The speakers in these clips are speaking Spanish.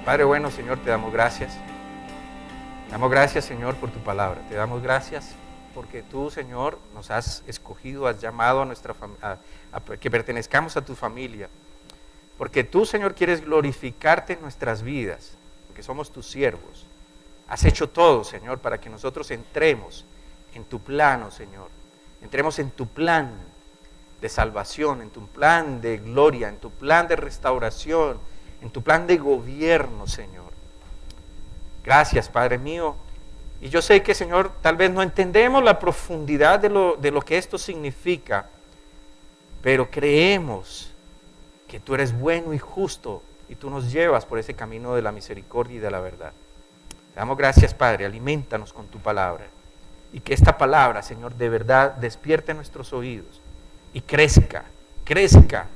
Padre bueno, Señor, te damos gracias. Te damos gracias, Señor, por tu palabra. Te damos gracias porque tú, Señor, nos has escogido, has llamado a nuestra que pertenezcamos a tu familia. Porque tú, Señor, quieres glorificarte en nuestras vidas, porque somos tus siervos. Has hecho todo, Señor, para que nosotros entremos en tu plano, Señor. Entremos en tu plan de salvación, en tu plan de gloria, en tu plan de restauración, en tu plan de gobierno, Señor. Gracias, Padre mío. Y yo sé que, Señor, tal vez no entendemos la profundidad de lo que esto significa, pero creemos que tú eres bueno y justo y tú nos llevas por ese camino de la misericordia y de la verdad. Te damos gracias, Padre. Aliméntanos con tu palabra y que esta palabra, Señor, de verdad despierte nuestros oídos y crezca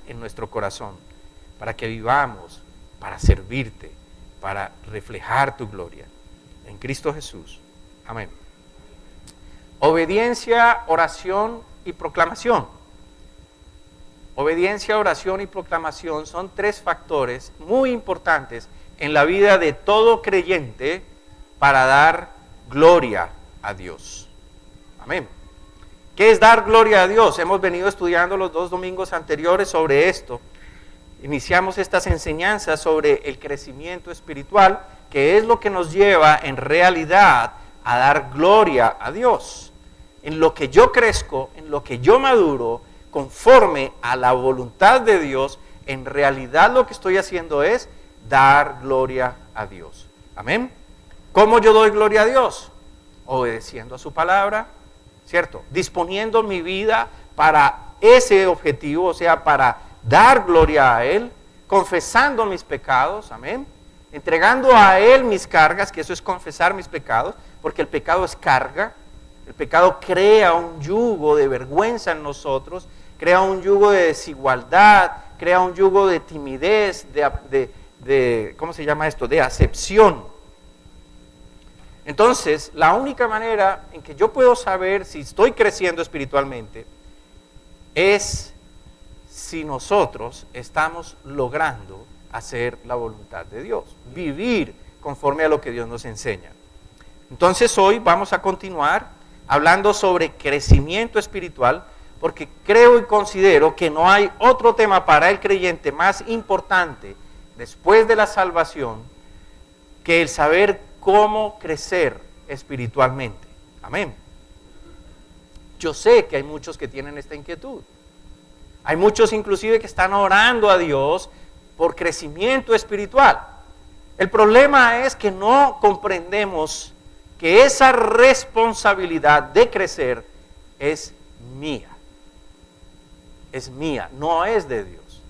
en nuestro corazón para que vivamos para servirte, para reflejar tu gloria. En Cristo Jesús. Amén. Obediencia, oración y proclamación. Obediencia, oración y proclamación son tres factores muy importantes en la vida de todo creyente para dar gloria a Dios. Amén. ¿Qué es dar gloria a Dios? Hemos venido estudiando los 2 domingos anteriores sobre esto. Iniciamos estas enseñanzas sobre el crecimiento espiritual, que es lo que nos lleva en realidad a dar gloria a Dios. En lo que yo crezco, en lo que yo maduro, conforme a la voluntad de Dios, en realidad lo que estoy haciendo es dar gloria a Dios. Amén. ¿Cómo yo doy gloria a Dios? Obedeciendo a su palabra, ¿cierto? Disponiendo mi vida para ese objetivo, o sea, para dar gloria a Él, confesando mis pecados, amén, entregando a Él mis cargas, que eso es confesar mis pecados, porque el pecado es carga, el pecado crea un yugo de vergüenza en nosotros, crea un yugo de desigualdad, crea un yugo de timidez, ¿cómo se llama esto? De acepción. Entonces, la única manera en que yo puedo saber si estoy creciendo espiritualmente es si nosotros estamos logrando hacer la voluntad de Dios, vivir conforme a lo que Dios nos enseña. Entonces hoy vamos a continuar hablando sobre crecimiento espiritual, porque creo y considero que no hay otro tema para el creyente más importante después de la salvación que el saber cómo crecer espiritualmente. Amén. Yo sé que hay muchos que tienen esta inquietud. Hay muchos inclusive que están orando a Dios por crecimiento espiritual. El problema es que no comprendemos que esa responsabilidad de crecer es mía. Es mía, no es de Dios.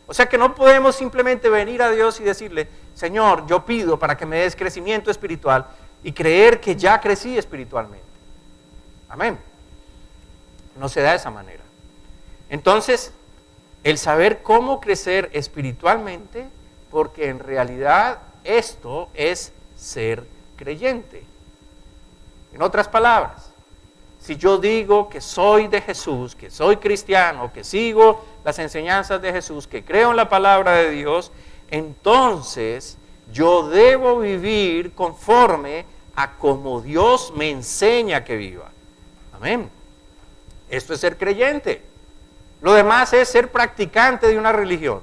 O sea que no podemos simplemente venir a Dios y decirle, Señor, yo pido para que me des crecimiento espiritual y creer que ya crecí espiritualmente. Amén. No se da de esa manera. Entonces, el saber cómo crecer espiritualmente, porque en realidad esto es ser creyente. En otras palabras, si yo digo que soy de Jesús, que soy cristiano, que sigo las enseñanzas de Jesús, que creo en la palabra de Dios, entonces yo debo vivir conforme a como Dios me enseña que viva. Amén. Esto es ser creyente. Lo demás es ser practicante de una religión.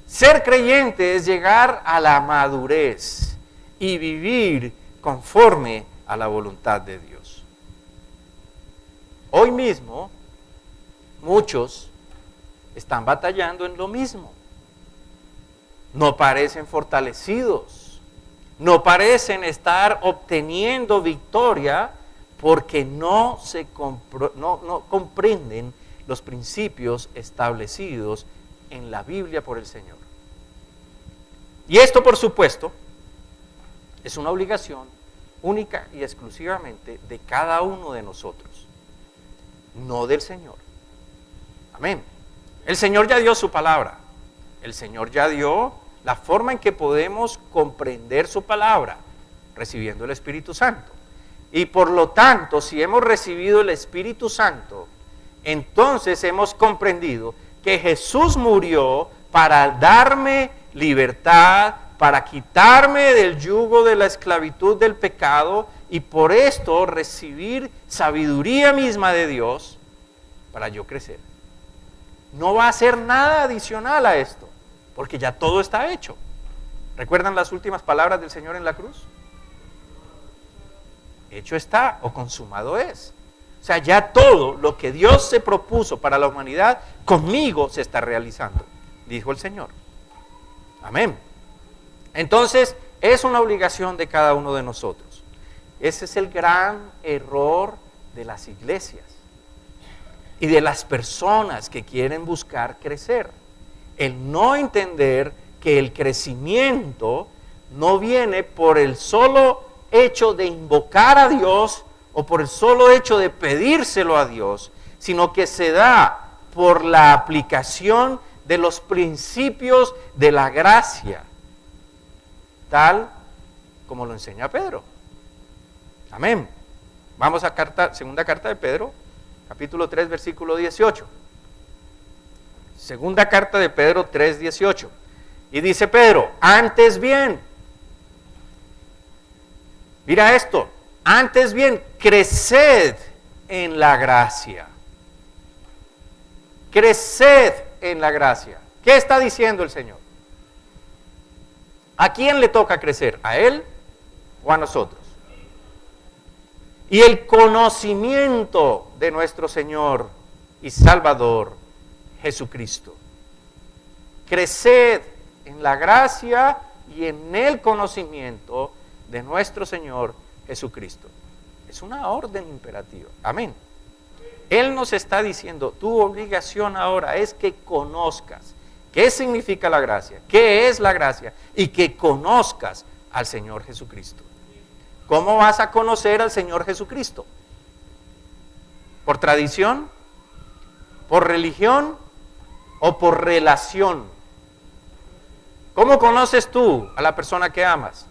Ser creyente es llegar a la madurez y vivir conforme a la voluntad de Dios. Hoy mismo, muchos están batallando en lo mismo. No parecen fortalecidos, no parecen estar obteniendo victoria porque no comprenden los principios establecidos en la Biblia por el Señor. Y esto, por supuesto, es una obligación única y exclusivamente de cada uno de nosotros, no del Señor. Amén. El Señor ya dio su palabra. El Señor ya dio la forma en que podemos comprender su palabra, recibiendo el Espíritu Santo. Y por lo tanto, si hemos recibido el Espíritu Santo, entonces hemos comprendido que Jesús murió para darme libertad, para quitarme del yugo de la esclavitud del pecado y por esto recibir sabiduría misma de Dios para yo crecer. No va a hacer nada adicional a esto, porque ya todo está hecho. ¿Recuerdan las últimas palabras del Señor en la cruz? Hecho está o consumado es. O sea, ya todo lo que Dios se propuso para la humanidad, conmigo se está realizando, dijo el Señor. Amén. Entonces, es una obligación de cada uno de nosotros. Ese es el gran error de las iglesias y de las personas que quieren buscar crecer. El no entender que el crecimiento no viene por el solo hecho de invocar a Dios o por el solo hecho de pedírselo a Dios, sino que se da por la aplicación de los principios de la gracia, tal como lo enseña Pedro. Amén. Vamos a segunda carta de Pedro, capítulo 3, versículo 18. Segunda carta de Pedro 3, 18. Y dice Pedro, antes bien, mira esto, antes bien, creced en la gracia. Creced en la gracia. ¿Qué está diciendo el Señor? ¿A quién le toca crecer? ¿A Él o a nosotros? Y el conocimiento de nuestro Señor y Salvador Jesucristo. Creced en la gracia y en el conocimiento de nuestro Señor Jesucristo. Es una orden imperativa. Amén. Él nos está diciendo, tu obligación ahora es que conozcas qué significa la gracia, qué es la gracia y que conozcas al Señor Jesucristo. ¿Cómo vas a conocer al Señor Jesucristo? ¿Por tradición? ¿Por religión? ¿O por relación? ¿Cómo conoces tú a la persona que amas?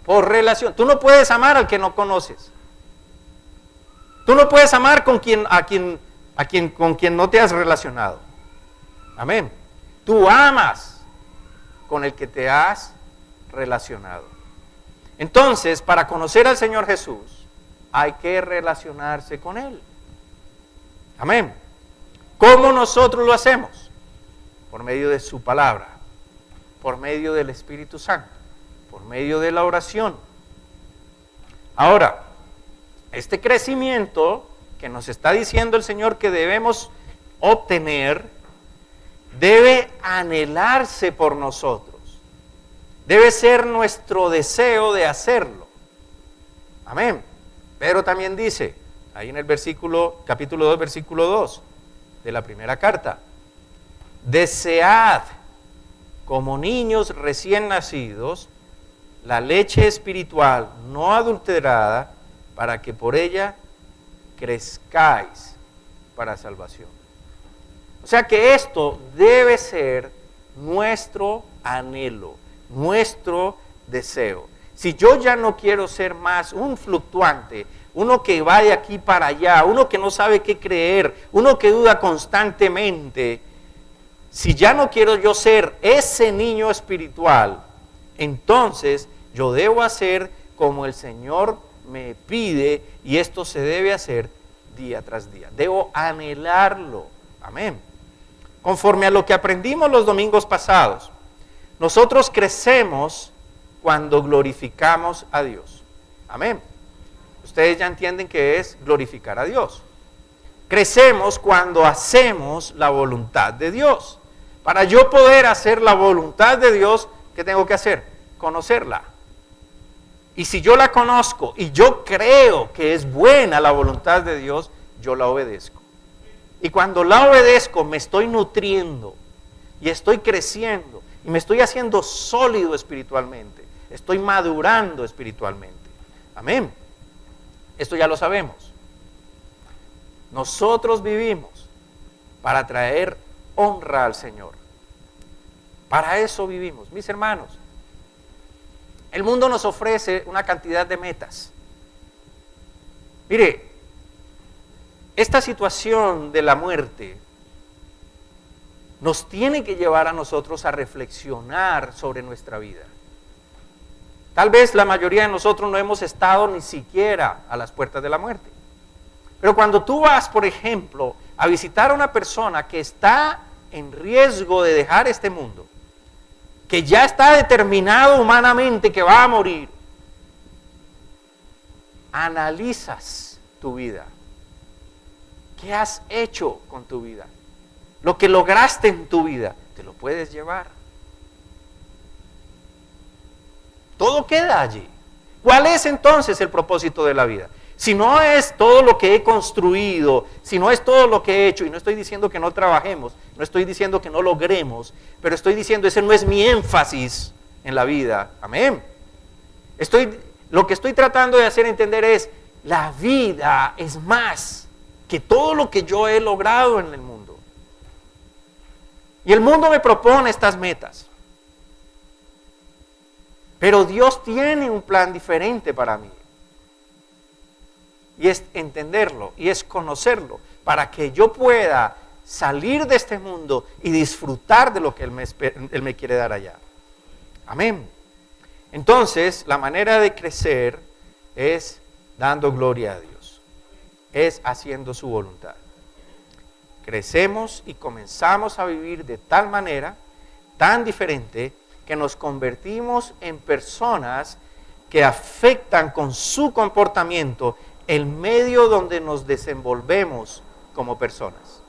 Por relación. Tú no puedes amar al que no conoces. Tú no puedes amar con quien no te has relacionado. Amén. Tú amas con el que te has relacionado. Entonces, para conocer al Señor Jesús, hay que relacionarse con Él. Amén. ¿Cómo nosotros lo hacemos? Por medio de su palabra, por medio del Espíritu Santo, por medio de la oración. Ahora, este crecimiento que nos está diciendo el Señor que debemos obtener, debe anhelarse por nosotros. Debe ser nuestro deseo de hacerlo. Amén. Pedro también dice, ahí en el capítulo 2, versículo 2 de la primera carta, desead como niños recién nacidos la leche espiritual no adulterada, para que por ella crezcáis para salvación. O sea que esto debe ser nuestro anhelo, nuestro deseo. Si yo ya no quiero ser más un fluctuante, uno que va de aquí para allá, uno que no sabe qué creer, uno que duda constantemente, si ya no quiero yo ser ese niño espiritual, entonces yo debo hacer como el Señor me pide, y esto se debe hacer día tras día. Debo anhelarlo. Amén. Conforme a lo que aprendimos los domingos pasados, nosotros crecemos cuando glorificamos a Dios. Amén. Ustedes ya entienden qué es glorificar a Dios. Crecemos cuando hacemos la voluntad de Dios. Para yo poder hacer la voluntad de Dios, ¿qué tengo que hacer? Conocerla. Y si yo la conozco y yo creo que es buena la voluntad de Dios, yo la obedezco. Y cuando la obedezco me estoy nutriendo y estoy creciendo y me estoy haciendo sólido espiritualmente. Estoy madurando espiritualmente. Amén. Esto ya lo sabemos. Nosotros vivimos para traer honra al Señor. Para eso vivimos, mis hermanos. El mundo nos ofrece una cantidad de metas. Mire, esta situación de la muerte nos tiene que llevar a nosotros a reflexionar sobre nuestra vida. Tal vez la mayoría de nosotros no hemos estado ni siquiera a las puertas de la muerte. Pero cuando tú vas, por ejemplo, a visitar a una persona que está en riesgo de dejar este mundo, que ya está determinado humanamente que va a morir, analizas tu vida. ¿Qué has hecho con tu vida? Lo que lograste en tu vida, te lo puedes llevar. Todo queda allí. ¿Cuál es entonces el propósito de la vida? Si no es todo lo que he construido, si no es todo lo que he hecho, y no estoy diciendo que no trabajemos, no estoy diciendo que no logremos, pero estoy diciendo ese no es mi énfasis en la vida. Amén. Lo que estoy tratando de hacer entender es, la vida es más que todo lo que yo he logrado en el mundo. Y el mundo me propone estas metas. Pero Dios tiene un plan diferente para mí. Y es entenderlo, y es conocerlo, para que yo pueda salir de este mundo y disfrutar de lo que Él me quiere dar allá. Amén. Entonces, la manera de crecer es dando gloria a Dios. Es haciendo su voluntad. Crecemos y comenzamos a vivir de tal manera, tan diferente, que nos convertimos en personas que afectan con su comportamiento el medio donde nos desenvolvemos como personas.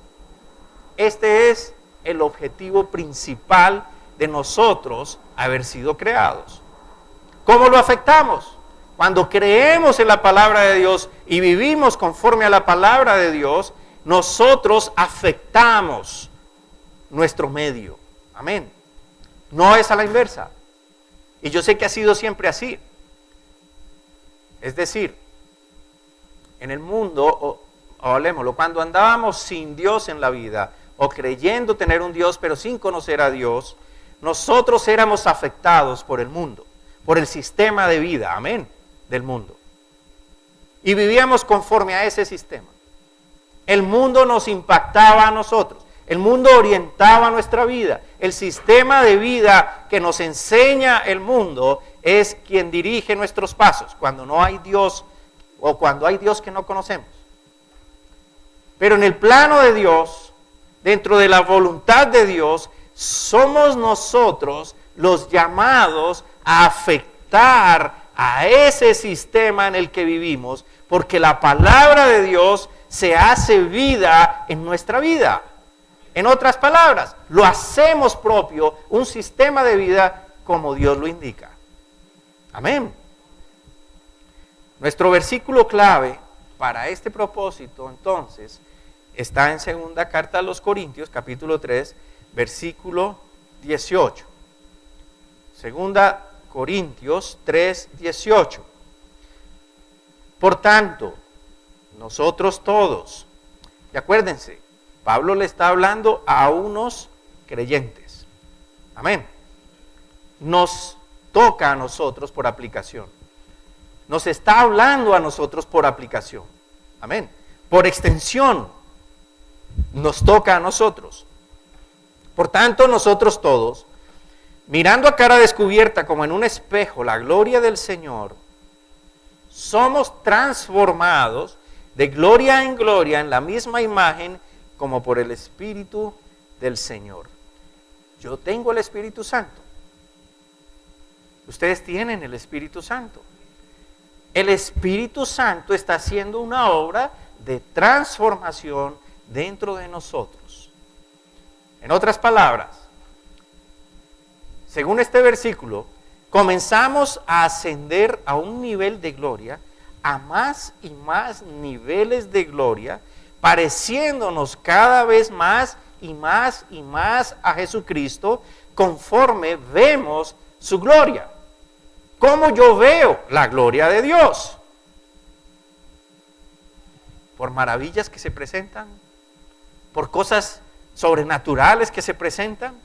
Este es el objetivo principal de nosotros haber sido creados. ¿Cómo lo afectamos? Cuando creemos en la palabra de Dios y vivimos conforme a la palabra de Dios, nosotros afectamos nuestro medio. Amén. No es a la inversa. Y yo sé que ha sido siempre así. Es decir, en el mundo, o hablemoslo, cuando andábamos sin Dios en la vida, o creyendo tener un Dios, pero sin conocer a Dios, nosotros éramos afectados por el mundo, por el sistema de vida, amén, del mundo. Y vivíamos conforme a ese sistema. El mundo nos impactaba a nosotros. El mundo orientaba nuestra vida. El sistema de vida que nos enseña el mundo es quien dirige nuestros pasos cuando no hay Dios o cuando hay Dios que no conocemos. Pero en el plano de Dios, dentro de la voluntad de Dios, somos nosotros los llamados a afectar a ese sistema en el que vivimos, porque la palabra de Dios se hace vida en nuestra vida. En otras palabras, lo hacemos propio, un sistema de vida como Dios lo indica. Amén. Nuestro versículo clave para este propósito, entonces, está en segunda carta a los Corintios, capítulo 3, versículo 18. Segunda Corintios 3, 18. Por tanto, nosotros todos, y acuérdense, Pablo le está hablando a unos creyentes. Amén. Nos toca a nosotros por aplicación. Nos está hablando a nosotros por aplicación. Amén. Por extensión, nos toca a nosotros. Por tanto, nosotros todos, mirando a cara descubierta como en un espejo la gloria del Señor, somos transformados de gloria en gloria en la misma imagen como por el Espíritu del Señor. Yo tengo el Espíritu Santo. Ustedes tienen el Espíritu Santo. El Espíritu Santo está haciendo una obra de transformación dentro de nosotros. En otras palabras, según este versículo, comenzamos a ascender a un nivel de gloria, a más y más niveles de gloria, pareciéndonos cada vez más y más y más a Jesucristo, conforme vemos su gloria. ¿Cómo yo veo la gloria de Dios? Por maravillas que se presentan, por cosas sobrenaturales que se presentan,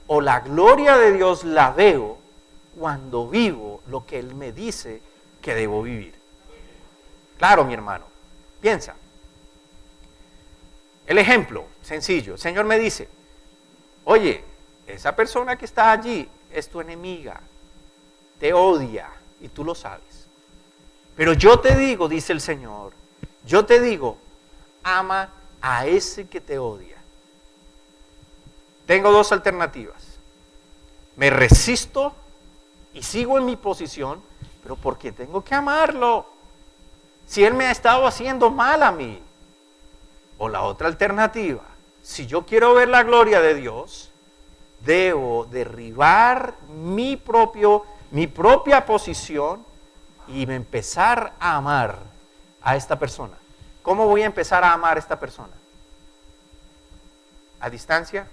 o la gloria de Dios la veo cuando vivo lo que Él me dice que debo vivir. Claro, mi hermano, piensa. El ejemplo, sencillo. El Señor me dice, oye, esa persona que está allí es tu enemiga, te odia y tú lo sabes. Pero yo te digo, dice el Señor, yo te digo, ama a ese que te odia. Tengo dos alternativas. Me resisto y sigo en mi posición, pero ¿por qué tengo que amarlo? Si él me ha estado haciendo mal a mí. O la otra alternativa, si yo quiero ver la gloria de Dios, debo derribar mi propia posición y empezar a amar a esta persona. ¿Cómo voy a empezar a amar a esta persona? ¿A distancia?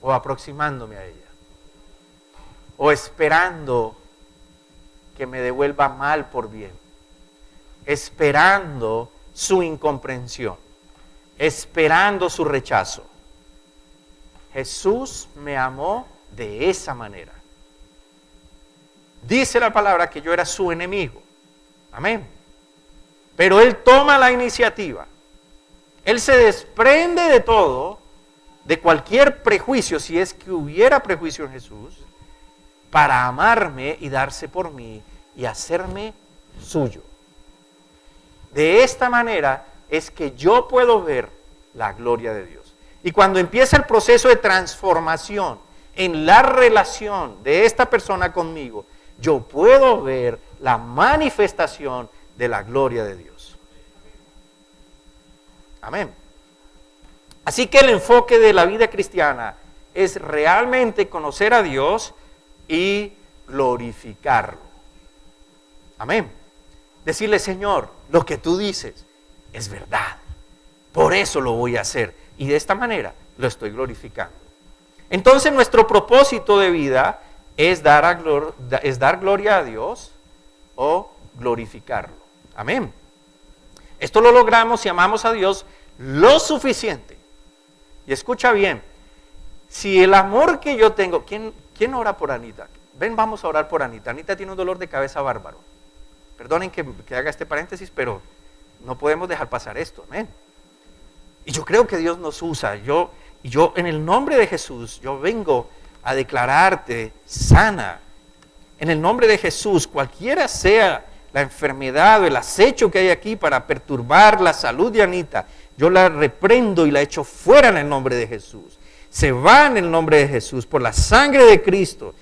¿O aproximándome a ella? ¿O esperando que me devuelva mal por bien? Esperando su incomprensión, esperando su rechazo. Jesús me amó de esa manera. Dice la palabra que yo era su enemigo. Amén. Pero Él toma la iniciativa. Él se desprende de todo, de cualquier prejuicio, si es que hubiera prejuicio en Jesús, para amarme y darse por mí y hacerme suyo. De esta manera es que yo puedo ver la gloria de Dios. Y cuando empieza el proceso de transformación en la relación de esta persona conmigo, yo puedo ver la manifestación de la gloria de Dios. Amén. Así que el enfoque de la vida cristiana es realmente conocer a Dios y glorificarlo. Amén. Decirle, Señor, lo que tú dices es verdad. Por eso lo voy a hacer. Y de esta manera lo estoy glorificando. Entonces nuestro propósito de vida es dar gloria a Dios o glorificarlo. Amén. Esto lo logramos si amamos a Dios lo suficiente. Y escucha bien, si el amor que yo tengo, ¿quién ora por Anita? Ven, vamos a orar por Anita. Anita tiene un dolor de cabeza bárbaro. Perdonen que haga este paréntesis, pero no podemos dejar pasar esto, amén. Y yo creo que Dios nos usa. Yo en el nombre de Jesús, yo vengo a declararte sana. En el nombre de Jesús, cualquiera sea la enfermedad o el acecho que hay aquí para perturbar la salud de Anita, yo la reprendo y la echo fuera en el nombre de Jesús. Se va en el nombre de Jesús, por la sangre de Cristo.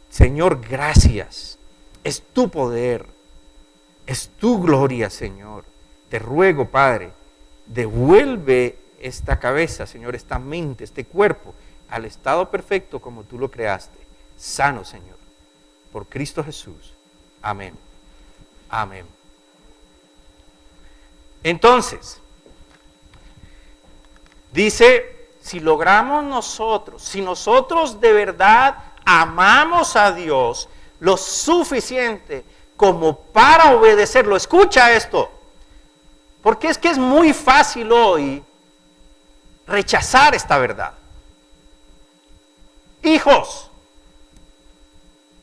Señor, gracias. Es tu poder. Es tu gloria, Señor. Te ruego, Padre, devuelve esta cabeza, Señor, esta mente, este cuerpo, al estado perfecto como tú lo creaste. Sano, Señor. Por Cristo Jesús. Amén. Amén. Entonces, dice, si nosotros de verdad amamos a Dios lo suficiente como para obedecerlo. Escucha esto, porque es que es muy fácil hoy rechazar esta verdad. Hijos,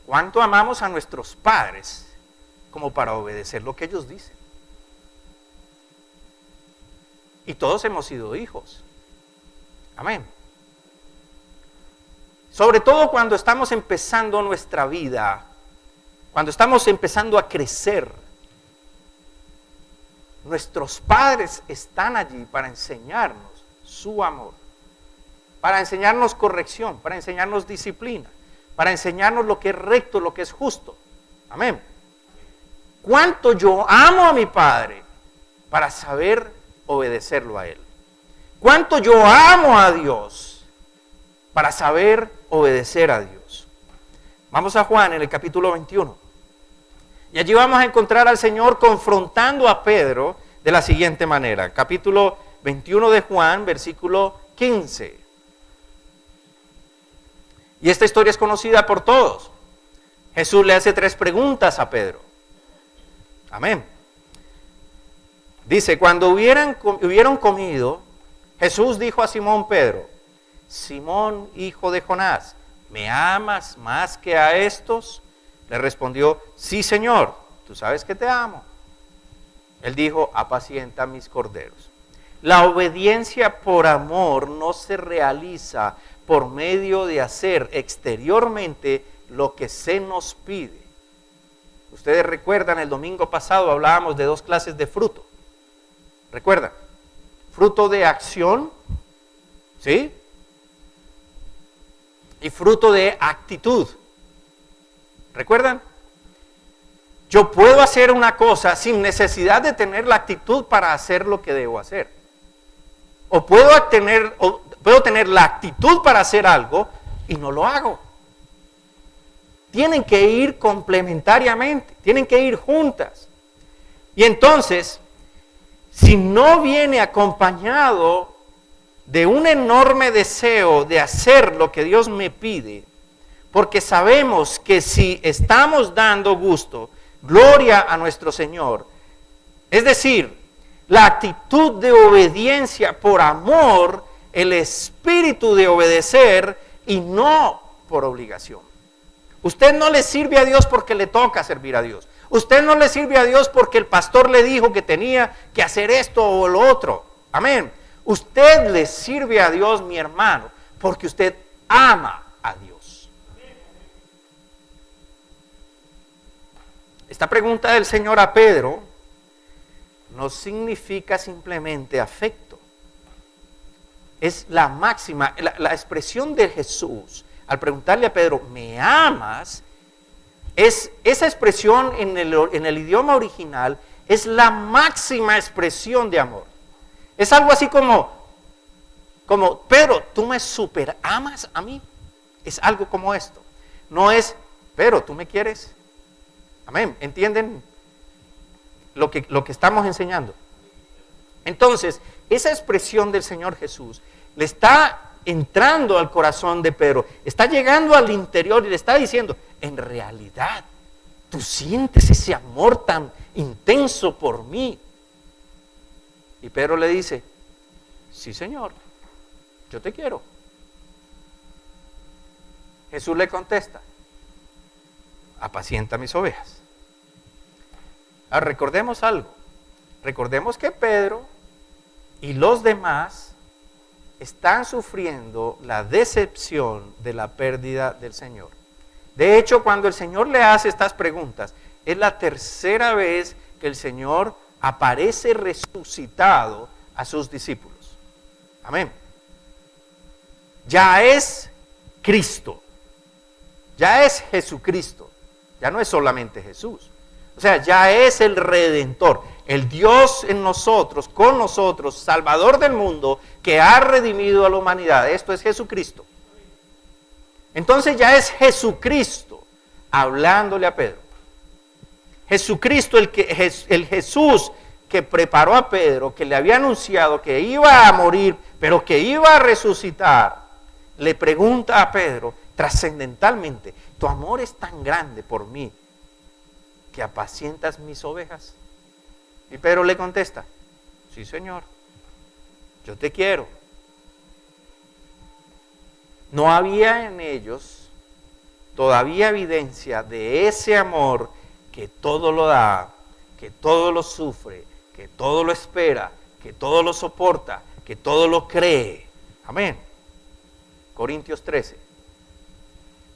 ¿cuánto amamos a nuestros padres como para obedecer lo que ellos dicen? Y todos hemos sido hijos. Amén. Sobre todo cuando estamos empezando nuestra vida, cuando estamos empezando a crecer, nuestros padres están allí para enseñarnos su amor, para enseñarnos corrección, para enseñarnos disciplina, para enseñarnos lo que es recto, lo que es justo. Amén. ¿Cuánto yo amo a mi padre para saber obedecerlo a él? ¿Cuánto yo amo a Dios para saber obedecer a Dios? Vamos a Juan en el capítulo 21. Y allí vamos a encontrar al Señor confrontando a Pedro de la siguiente manera. Capítulo 21 de Juan, versículo 15. Y esta historia es conocida por todos. Jesús le hace 3 preguntas a Pedro. Amén. Dice, cuando hubieron comido, Jesús dijo a Simón Pedro, Simón, hijo de Jonás, ¿me amas más que a estos? Le respondió, sí, Señor, tú sabes que te amo. Él dijo, apacienta mis corderos. La obediencia por amor no se realiza por medio de hacer exteriormente lo que se nos pide. Ustedes recuerdan, el domingo pasado hablábamos de 2 clases de fruto. ¿Recuerdan? Fruto de acción, ¿sí? Y fruto de actitud. ¿Recuerdan? Yo puedo hacer una cosa sin necesidad de tener la actitud para hacer lo que debo hacer. O puedo tener la actitud para hacer algo y no lo hago. Tienen que ir complementariamente, tienen que ir juntas. Y entonces, si no viene acompañado de un enorme deseo de hacer lo que Dios me pide, porque sabemos que si estamos dando gusto, gloria a nuestro Señor, es decir, la actitud de obediencia por amor, el espíritu de obedecer y no por obligación. Usted no le sirve a Dios porque le toca servir a Dios. Usted no le sirve a Dios porque el pastor le dijo que tenía que hacer esto o lo otro. Amén. Usted le sirve a Dios, mi hermano, porque usted ama a Dios. Esta pregunta del Señor a Pedro no significa simplemente afecto. Es la máxima, la expresión de Jesús al preguntarle a Pedro, ¿me amas? Esa expresión en el idioma original es la máxima expresión de amor. Es algo así como Pedro, ¿tú me super amas a mí? Es algo como esto. No es, Pedro, ¿tú me quieres? Amén. ¿Entienden lo que estamos enseñando? Entonces, esa expresión del Señor Jesús le está entrando al corazón de Pedro, está llegando al interior y le está diciendo, en realidad, tú sientes ese amor tan intenso por mí. Y Pedro le dice, sí, Señor, yo te quiero. Jesús le contesta, apacienta mis ovejas. Ahora, recordemos algo. Recordemos que Pedro y los demás están sufriendo la decepción de la pérdida del Señor. De hecho, cuando el Señor le hace estas preguntas, es la tercera vez que el Señor aparece resucitado a sus discípulos. Amén. Ya es Cristo. Ya es Jesucristo. Ya no es solamente Jesús. O sea, ya es el Redentor, el Dios en nosotros, con nosotros, Salvador del mundo, que ha redimido a la humanidad. Esto es Jesucristo. Entonces ya es Jesucristo hablándole a Pedro. Jesucristo, el Jesús que preparó a Pedro, que le había anunciado que iba a morir, pero que iba a resucitar, le pregunta a Pedro trascendentalmente, ¿tu amor es tan grande por mí que apacientas mis ovejas? Y Pedro le contesta, sí, Señor, yo te quiero. No había en ellos todavía evidencia de ese amor que todo lo da, que todo lo sufre, que todo lo espera, que todo lo soporta, que todo lo cree. Amén. Corintios 13.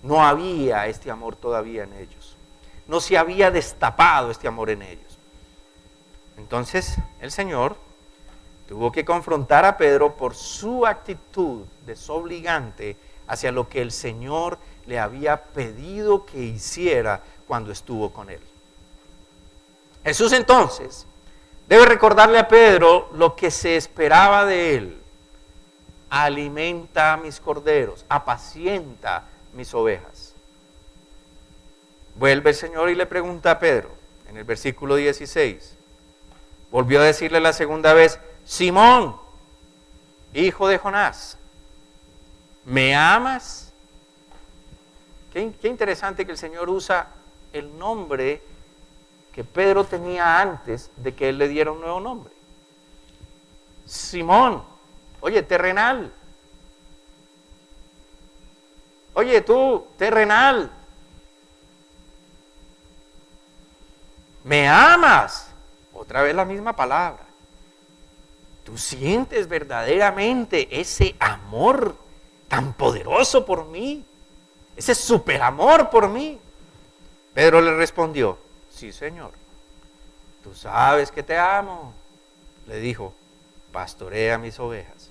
No había este amor todavía en ellos. No se había destapado este amor en ellos. Entonces el Señor tuvo que confrontar a Pedro por su actitud desobligante hacia lo que el Señor le había pedido que hiciera cuando estuvo con él. Jesús entonces debe recordarle a Pedro lo que se esperaba de él. Alimenta a mis corderos, apacienta mis ovejas. Vuelve el Señor y le pregunta a Pedro, en el versículo 16, volvió a decirle la segunda vez, Simón, hijo de Jonás, ¿me amas? Qué interesante que el Señor usa el nombre que Pedro tenía antes de que él le diera un nuevo nombre. Simón, oye, terrenal. Oye, tú, terrenal. ¿Me amas? Otra vez la misma palabra. ¿tú sientes verdaderamente ese amor tan poderoso por mí? Ese superamor por mí. Pedro le respondió, sí, Señor, tú sabes que te amo. Le dijo, pastorea mis ovejas.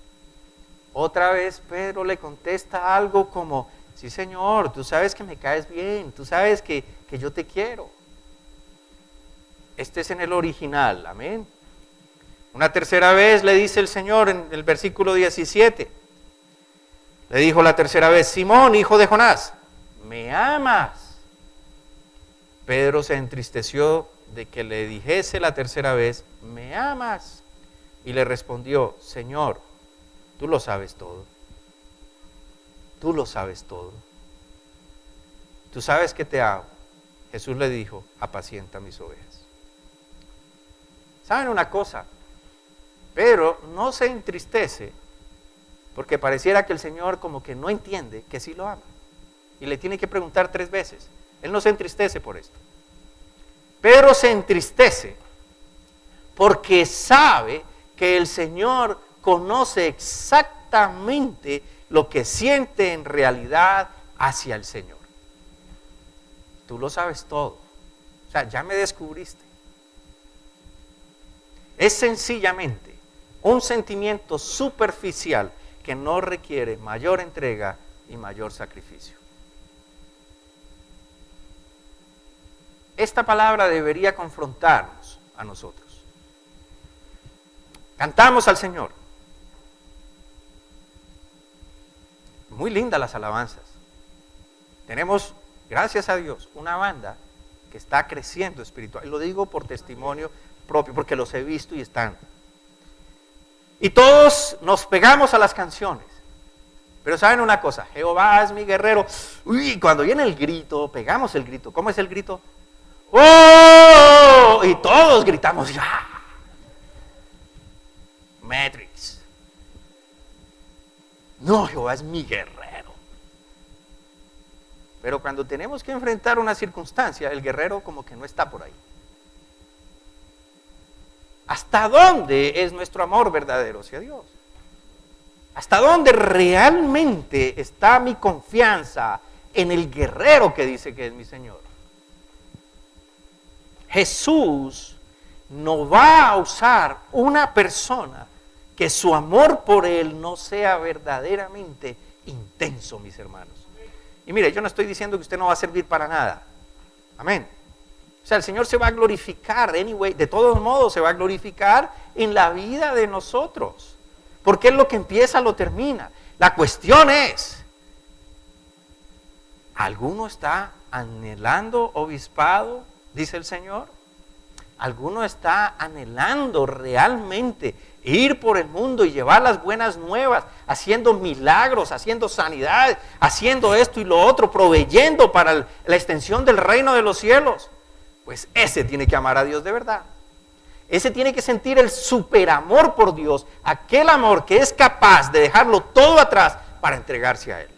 Otra vez Pedro le contesta algo como, sí, Señor, tú sabes que me caes bien, tú sabes que yo te quiero. Este es en el original, amén. Una tercera vez le dice el Señor en el versículo 17, le dijo la tercera vez, Simón, hijo de Jonás, ¿me amas? Pedro se entristeció de que le dijese la tercera vez, ¿me amas? Y le respondió, Señor, tú lo sabes todo. Tú lo sabes todo. Tú sabes que te amo. Jesús le dijo, apacienta mis ovejas. ¿Saben una cosa? Pedro no se entristece porque pareciera que el Señor como que no entiende que sí lo ama. Y le tiene que preguntar 3 veces. Él no se entristece por esto. Pedro se entristece porque sabe que el Señor conoce exactamente lo que siente en realidad hacia el Señor. Tú lo sabes todo. O sea, ya me descubriste. Es sencillamente un sentimiento superficial que no requiere mayor entrega y mayor sacrificio. Esta palabra debería confrontarnos a nosotros. Cantamos al Señor. Muy lindas las alabanzas. Tenemos, gracias a Dios, una banda que está creciendo espiritual. Y lo digo por testimonio propio, porque los he visto y están. Y todos nos pegamos a las canciones. Pero ¿saben una cosa? Jehová es mi guerrero. Uy, cuando viene el grito, pegamos el grito. ¿Cómo es el grito? ¡Oh! Y todos gritamos ya. Matrix. No, Jehová es mi guerrero. Pero cuando tenemos que enfrentar una circunstancia, el guerrero como que no está por ahí. ¿Hasta dónde es nuestro amor verdadero hacia Dios? ¿Hasta dónde realmente está mi confianza en el guerrero que dice que es mi Señor? Jesús no va a usar una persona que su amor por Él no sea verdaderamente intenso, mis hermanos. Y mire, yo no estoy diciendo que usted no va a servir para nada. Amén. O sea, el Señor se va a glorificar, anyway, de todos modos se va a glorificar en la vida de nosotros. Porque Él lo que empieza lo termina. La cuestión es, ¿alguno está anhelando obispado? Dice el Señor. ¿Alguno está anhelando realmente ir por el mundo y llevar las buenas nuevas, haciendo milagros, haciendo sanidad, haciendo esto y lo otro, proveyendo para la extensión del reino de los cielos? Pues ese tiene que amar a Dios de verdad. Ese tiene que sentir el superamor por Dios, aquel amor que es capaz de dejarlo todo atrás para entregarse a Él.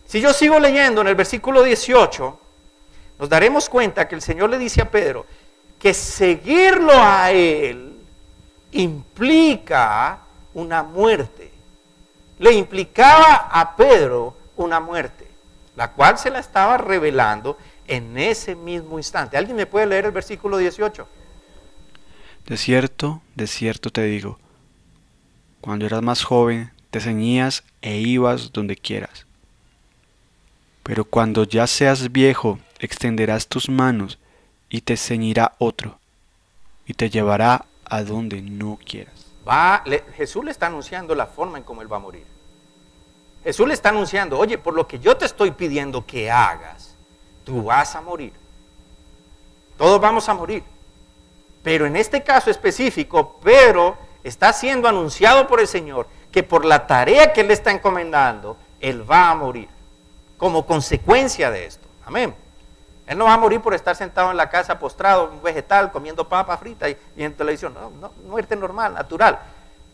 Si yo sigo leyendo en el versículo 18, nos daremos cuenta que el Señor le dice a Pedro que seguirlo a Él implica una muerte. Le implicaba a Pedro una muerte, la cual se la estaba revelando en ese mismo instante. ¿Alguien me puede leer el versículo 18? De cierto te digo, cuando eras más joven te ceñías e ibas donde quieras. Pero cuando ya seas viejo, extenderás tus manos y te ceñirá otro y te llevará a donde no quieras. Jesús le está anunciando la forma en cómo Él va a morir. Jesús le está anunciando, oye, por lo que yo te estoy pidiendo que hagas, tú vas a morir. Todos vamos a morir. Pero en este caso específico, Pedro está siendo anunciado por el Señor que por la tarea que Él le está encomendando, Él va a morir. Como consecuencia de esto. Amén. Él no va a morir por estar sentado en la casa postrado, un vegetal, comiendo papa frita y en televisión. No, muerte normal, natural.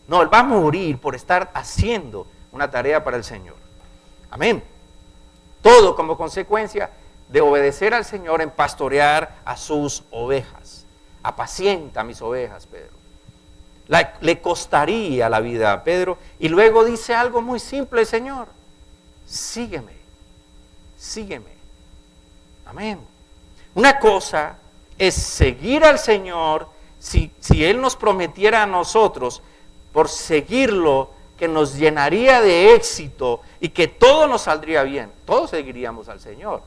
No, Él va a morir por estar haciendo una tarea para el Señor. Amén. Todo como consecuencia de obedecer al Señor en pastorear a sus ovejas. Apacienta mis ovejas, Pedro. Le costaría la vida a Pedro. Y luego dice algo muy simple, Señor. Sígueme. Sígueme. Amén. Una cosa es seguir al Señor. Si Él nos prometiera a nosotros, por seguirlo, que nos llenaría de éxito y que todo nos saldría bien, todos seguiríamos al Señor.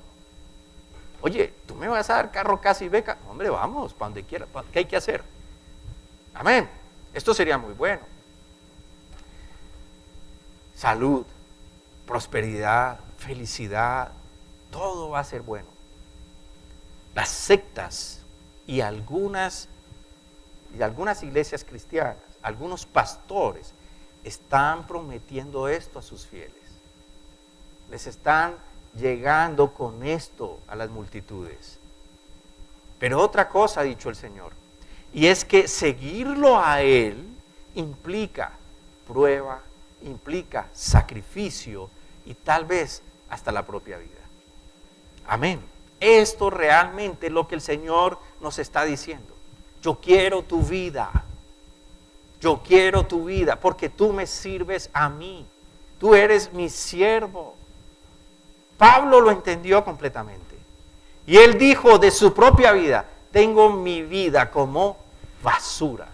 Oye, ¿tú me vas a dar carro, casa y beca? Hombre, vamos, para donde quiera. ¿Qué hay que hacer? Amén. Esto sería muy bueno. Salud, prosperidad, felicidad, todo va a ser bueno. Las sectas y algunas iglesias cristianas, algunos pastores están prometiendo esto a sus fieles. Les están llegando con esto a las multitudes. Pero otra cosa ha dicho el Señor, y es que seguirlo a Él implica prueba, implica sacrificio y tal vez hasta la propia vida. Amén. Esto realmente es lo que el Señor nos está diciendo. Yo quiero tu vida. Yo quiero tu vida porque tú me sirves a mí. Tú eres mi siervo. Pablo lo entendió completamente. Y él dijo de su propia vida, tengo mi vida como basura.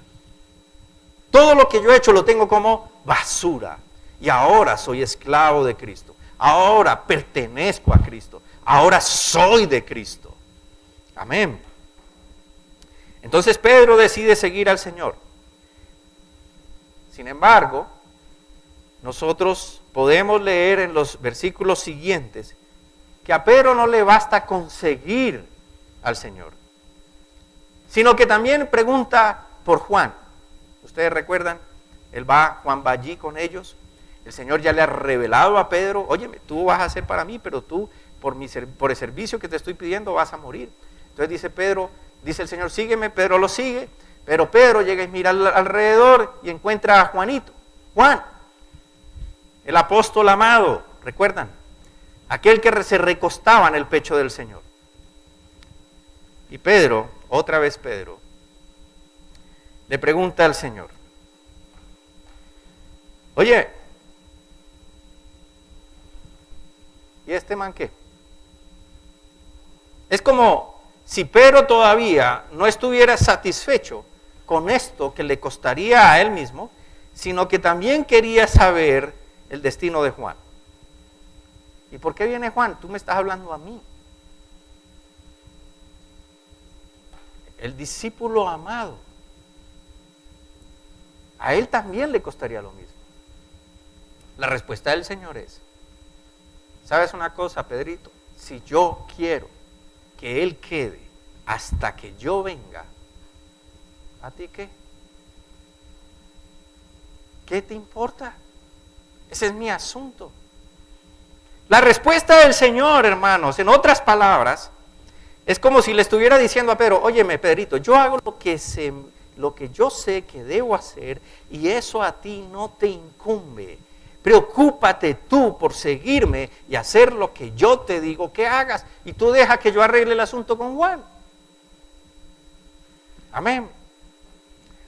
Todo lo que yo he hecho lo tengo como basura. Y ahora soy esclavo de Cristo. Ahora pertenezco a Cristo. Ahora soy de Cristo. Amén. Entonces Pedro decide seguir al Señor. Sin embargo, nosotros podemos leer en los versículos siguientes que a Pedro no le basta conseguir al Señor, sino que también pregunta por Juan. Ustedes recuerdan, Juan va allí con ellos. El Señor ya le ha revelado a Pedro, óyeme, tú vas a hacer para mí, pero tú por el servicio que te estoy pidiendo vas a morir. Entonces dice el Señor, sígueme. Pedro lo sigue, pero Pedro llega y mira alrededor y encuentra a Juanito. Juan, el apóstol amado, ¿recuerdan? Aquel que se recostaba en el pecho del Señor. Y Pedro, otra vez Pedro, le pregunta al Señor, oye, ¿y este man qué? Es como si Pedro todavía no estuviera satisfecho con esto que le costaría a él mismo, sino que también quería saber el destino de Juan. ¿Y por qué viene Juan? Tú me estás hablando a mí. El discípulo amado. A él también le costaría lo mismo. La respuesta del Señor es, ¿sabes una cosa, Pedrito? Si yo quiero que Él quede hasta que yo venga, ¿a ti qué? ¿Qué te importa? Ese es mi asunto. La respuesta del Señor, hermanos, en otras palabras, es como si le estuviera diciendo a Pedro, óyeme, Pedrito, yo hago lo que yo sé que debo hacer y eso a ti no te incumbe. Preocúpate tú por seguirme y hacer lo que yo te digo que hagas y tú deja que yo arregle el asunto con Juan. Amén.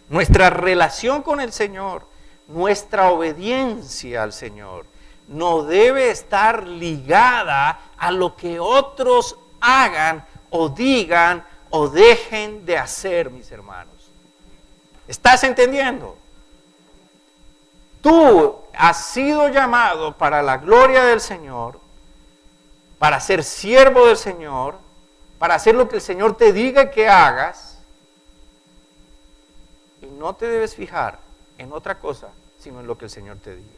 Nuestra relación con el Señor, nuestra obediencia al Señor, no debe estar ligada a lo que otros hagan o digan o dejen de hacer, mis hermanos. ¿Estás entendiendo? Tú has sido llamado para la gloria del Señor, para ser siervo del Señor, para hacer lo que el Señor te diga que hagas, y no te debes fijar en otra cosa, sino en lo que el Señor te diga.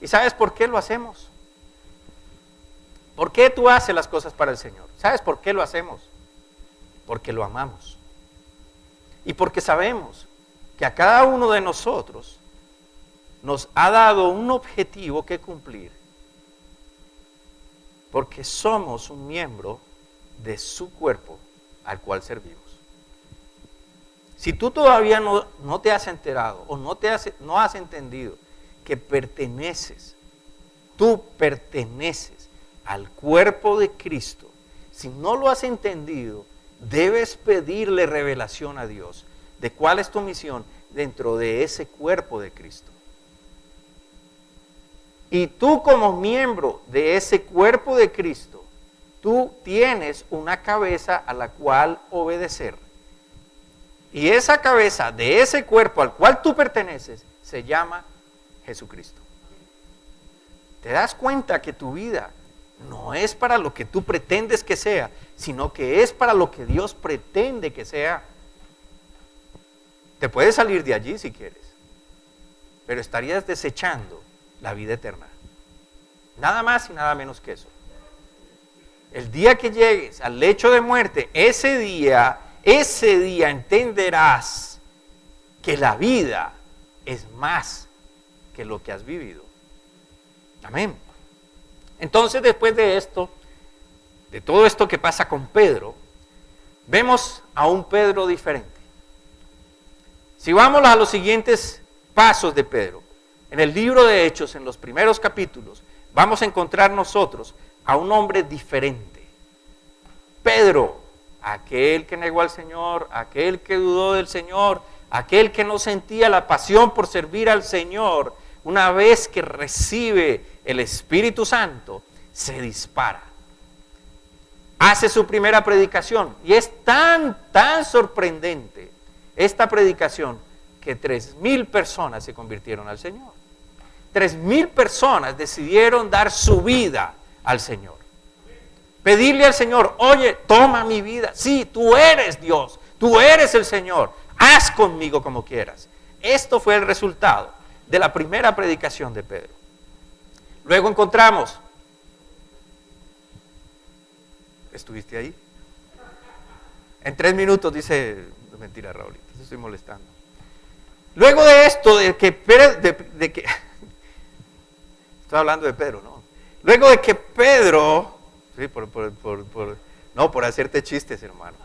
¿Y sabes por qué lo hacemos? ¿Por qué tú haces las cosas para el Señor? ¿Sabes por qué lo hacemos? Porque lo amamos. Y porque sabemos que a cada uno de nosotros nos ha dado un objetivo que cumplir. Porque somos un miembro de su cuerpo al cual servimos. Si tú todavía no te has enterado o no has entendido que tú perteneces al cuerpo de Cristo, si no lo has entendido, debes pedirle revelación a Dios de cuál es tu misión dentro de ese cuerpo de Cristo. Y tú como miembro de ese cuerpo de Cristo, tú tienes una cabeza a la cual obedecer. Y esa cabeza de ese cuerpo al cual tú perteneces se llama Jesucristo. ¿Te das cuenta que tu vida no es para lo que tú pretendes que sea, sino que es para lo que Dios pretende que sea? Te puedes salir de allí si quieres, pero estarías desechando la vida eterna. Nada más y nada menos que eso. El día que llegues al lecho de muerte, ese día entenderás que la vida es más que lo que has vivido. Amén. Entonces, después de esto, de todo esto que pasa con Pedro, vemos a un Pedro diferente. Si vamos a los siguientes pasos de Pedro, en el libro de Hechos, en los primeros capítulos, vamos a encontrar nosotros a un hombre diferente. Pedro, aquel que negó al Señor, aquel que dudó del Señor, aquel que no sentía la pasión por servir al Señor, una vez que recibe el Espíritu Santo, se dispara. Hace su primera predicación y es tan sorprendente esta predicación que 3,000 personas se convirtieron al Señor. 3,000 personas decidieron dar su vida al Señor. Pedirle al Señor, oye, toma mi vida. Sí, tú eres Dios, tú eres el Señor. Haz conmigo como quieras. Esto fue el resultado de la primera predicación de Pedro. Luego encontramos, ¿estuviste ahí? En 3 minutos dice, mentira Raulito, te estoy molestando. Luego de esto, estoy hablando de Pedro, ¿no? Luego de que Pedro, sí, no, por hacerte chistes, hermano.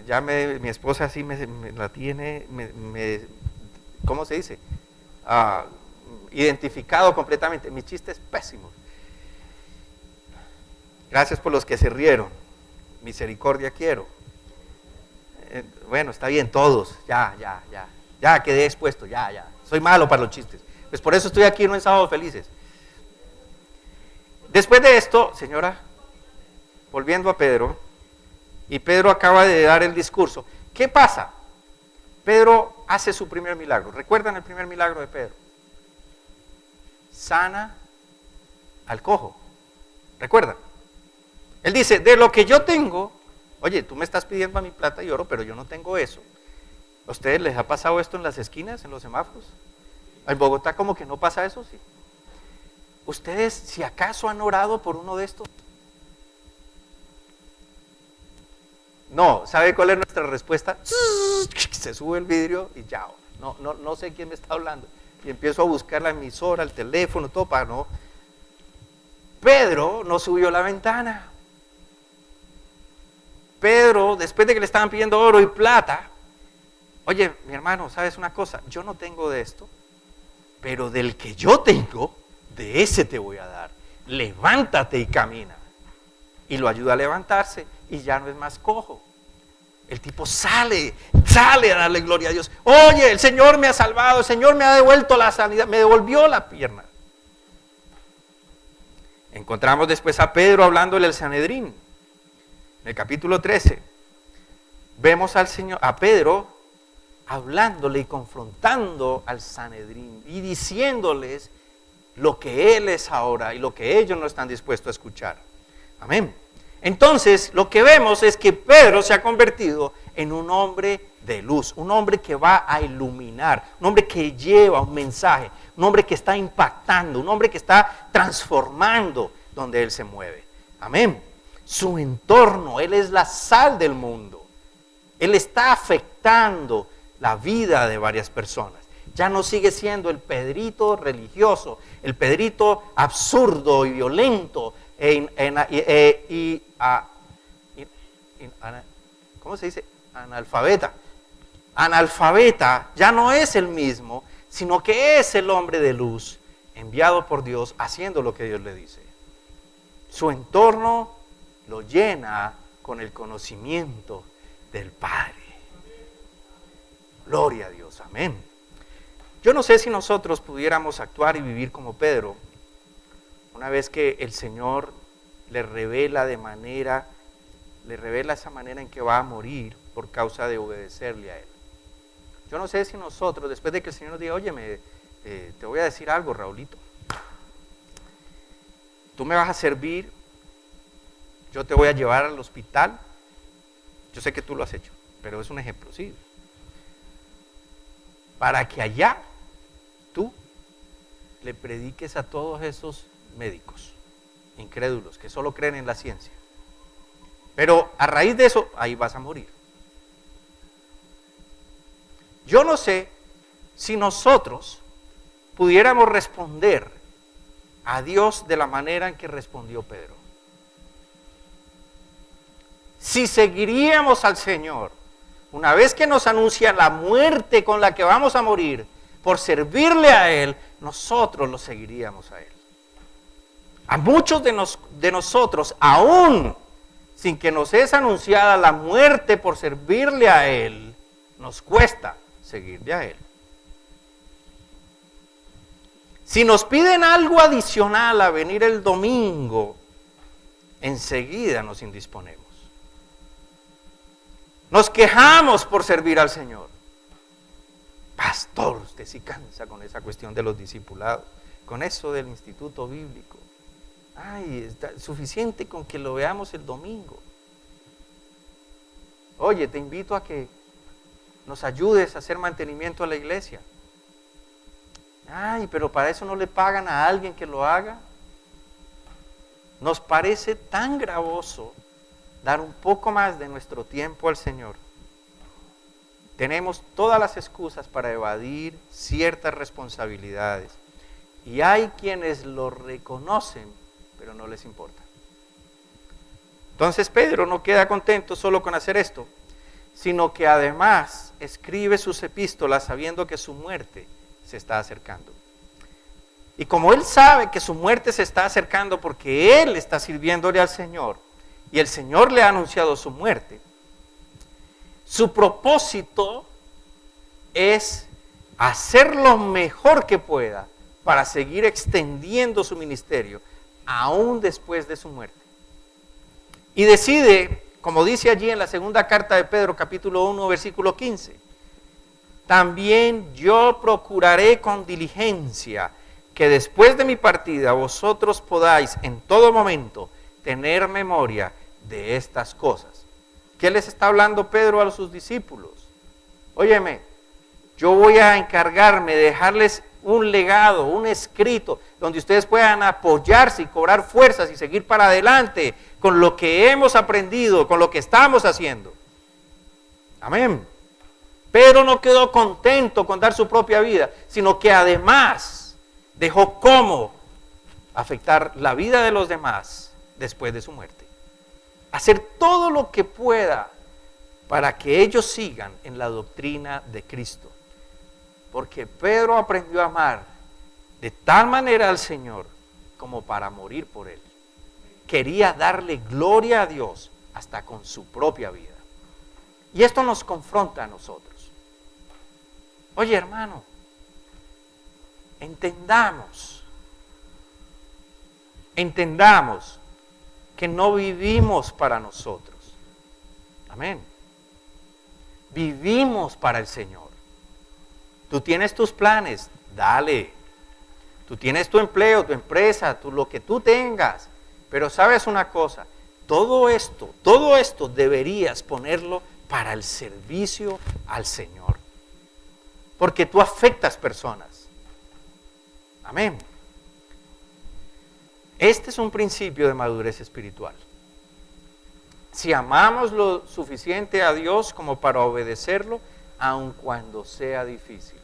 Ya mi esposa así me la tiene, ¿cómo se dice? Identificado completamente. Mi chiste es pésimo. Gracias por los que se rieron. Misericordia quiero. Bueno, está bien, todos. Ya quedé expuesto, ya. Soy malo para los chistes. Pues por eso estoy aquí, no en Sábados Felices. Después de esto, señora, volviendo a Pedro, y Pedro acaba de dar el discurso. ¿Qué pasa? Pedro hace su primer milagro. ¿Recuerdan el primer milagro de Pedro? Sana al cojo. ¿Recuerdan? Él dice, de lo que yo tengo, oye, tú me estás pidiendo a mí plata y oro, pero yo no tengo eso. ¿A ustedes les ha pasado esto en las esquinas, en los semáforos? En Bogotá como que no pasa eso, sí. ¿Ustedes si acaso han orado por uno de estos? No, ¿sabe cuál es nuestra respuesta? Se sube el vidrio y ya. No sé quién me está hablando. Y empiezo a buscar la emisora, el teléfono, todo para no. Pedro no subió la ventana. Pedro, después de que le estaban pidiendo oro y plata, oye, mi hermano, ¿sabes una cosa? Yo no tengo de esto, pero del que yo tengo, de ese te voy a dar. Levántate y camina. Y lo ayuda a levantarse y ya no es más cojo. El tipo sale a darle gloria a Dios. Oye, el Señor me ha salvado, el Señor me ha devuelto la sanidad, me devolvió la pierna. Encontramos después a Pedro hablándole al Sanedrín. En el capítulo 13, vemos a Pedro hablándole y confrontando al Sanedrín y diciéndoles lo que él es ahora y lo que ellos no están dispuestos a escuchar. Amén. Entonces, lo que vemos es que Pedro se ha convertido en un hombre de luz, un hombre que va a iluminar, un hombre que lleva un mensaje, un hombre que está impactando, un hombre que está transformando donde él se mueve. Amén. Su entorno, él es la sal del mundo. Él está afectando la vida de varias personas. Ya no sigue siendo el Pedrito religioso, el Pedrito absurdo y violento, ¿cómo se dice? Analfabeta. Analfabeta ya no es el mismo, sino que es el hombre de luz, enviado por Dios, haciendo lo que Dios le dice. Su entorno lo llena con el conocimiento del Padre. Gloria a Dios, amén. Yo no sé si nosotros pudiéramos actuar y vivir como Pedro, una vez que el Señor le revela esa manera en que va a morir por causa de obedecerle a Él. Yo no sé si nosotros, después de que el Señor nos diga, óyeme, te voy a decir algo, Raulito. Tú me vas a servir, yo te voy a llevar al hospital. Yo sé que tú lo has hecho, pero es un ejemplo, ¿sí? Para que allá tú le prediques a todos esos médicos incrédulos que solo creen en la ciencia. Pero a raíz de eso, ahí vas a morir. Yo no sé si nosotros pudiéramos responder a Dios de la manera en que respondió Pedro. Si seguiríamos al Señor, una vez que nos anuncia la muerte con la que vamos a morir, por servirle a Él, nosotros lo seguiríamos a Él. A muchos de nosotros, aún sin que nos es anunciada la muerte por servirle a Él, nos cuesta seguirle a Él. Si nos piden algo adicional a venir el domingo, enseguida nos indisponemos. Nos quejamos por servir al Señor. Pastor, usted sí cansa con esa cuestión de los discipulados, con eso del instituto bíblico. Ay, está suficiente con que lo veamos el domingo. Oye, te invito a que nos ayudes a hacer mantenimiento a la iglesia. Ay, pero para eso no le pagan a alguien que lo haga. Nos parece tan gravoso dar un poco más de nuestro tiempo al Señor. Tenemos todas las excusas para evadir ciertas responsabilidades. Y hay quienes lo reconocen, pero no les importa. Entonces Pedro no queda contento solo con hacer esto, sino que además escribe sus epístolas sabiendo que su muerte se está acercando. Y como él sabe que su muerte se está acercando porque él está sirviéndole al Señor y el Señor le ha anunciado su muerte, su propósito es hacer lo mejor que pueda para seguir extendiendo su ministerio aún después de su muerte. Y decide, como dice allí en la segunda carta de Pedro, capítulo 1, versículo 15, también yo procuraré con diligencia que después de mi partida vosotros podáis en todo momento tener memoria de estas cosas. ¿Qué les está hablando Pedro a sus discípulos? Óyeme, yo voy a encargarme de dejarles un legado, un escrito, donde ustedes puedan apoyarse y cobrar fuerzas y seguir para adelante con lo que hemos aprendido, con lo que estamos haciendo. Amén. Pedro no quedó contento con dar su propia vida, sino que además dejó cómo afectar la vida de los demás después de su muerte. Hacer todo lo que pueda para que ellos sigan en la doctrina de Cristo. Porque Pedro aprendió a amar de tal manera al Señor como para morir por Él. Quería darle gloria a Dios hasta con su propia vida. Y esto nos confronta a nosotros. Oye, hermano, entendamos que no vivimos para nosotros. Amén. Vivimos para el Señor. Tú tienes tus planes, dale. Tú tienes tu empleo, tu empresa, lo que tú tengas. Pero sabes una cosa, todo esto deberías ponerlo para el servicio al Señor. Porque tú afectas personas. Amén. Este es un principio de madurez espiritual. Si amamos lo suficiente a Dios como para obedecerlo, aun cuando sea difícil.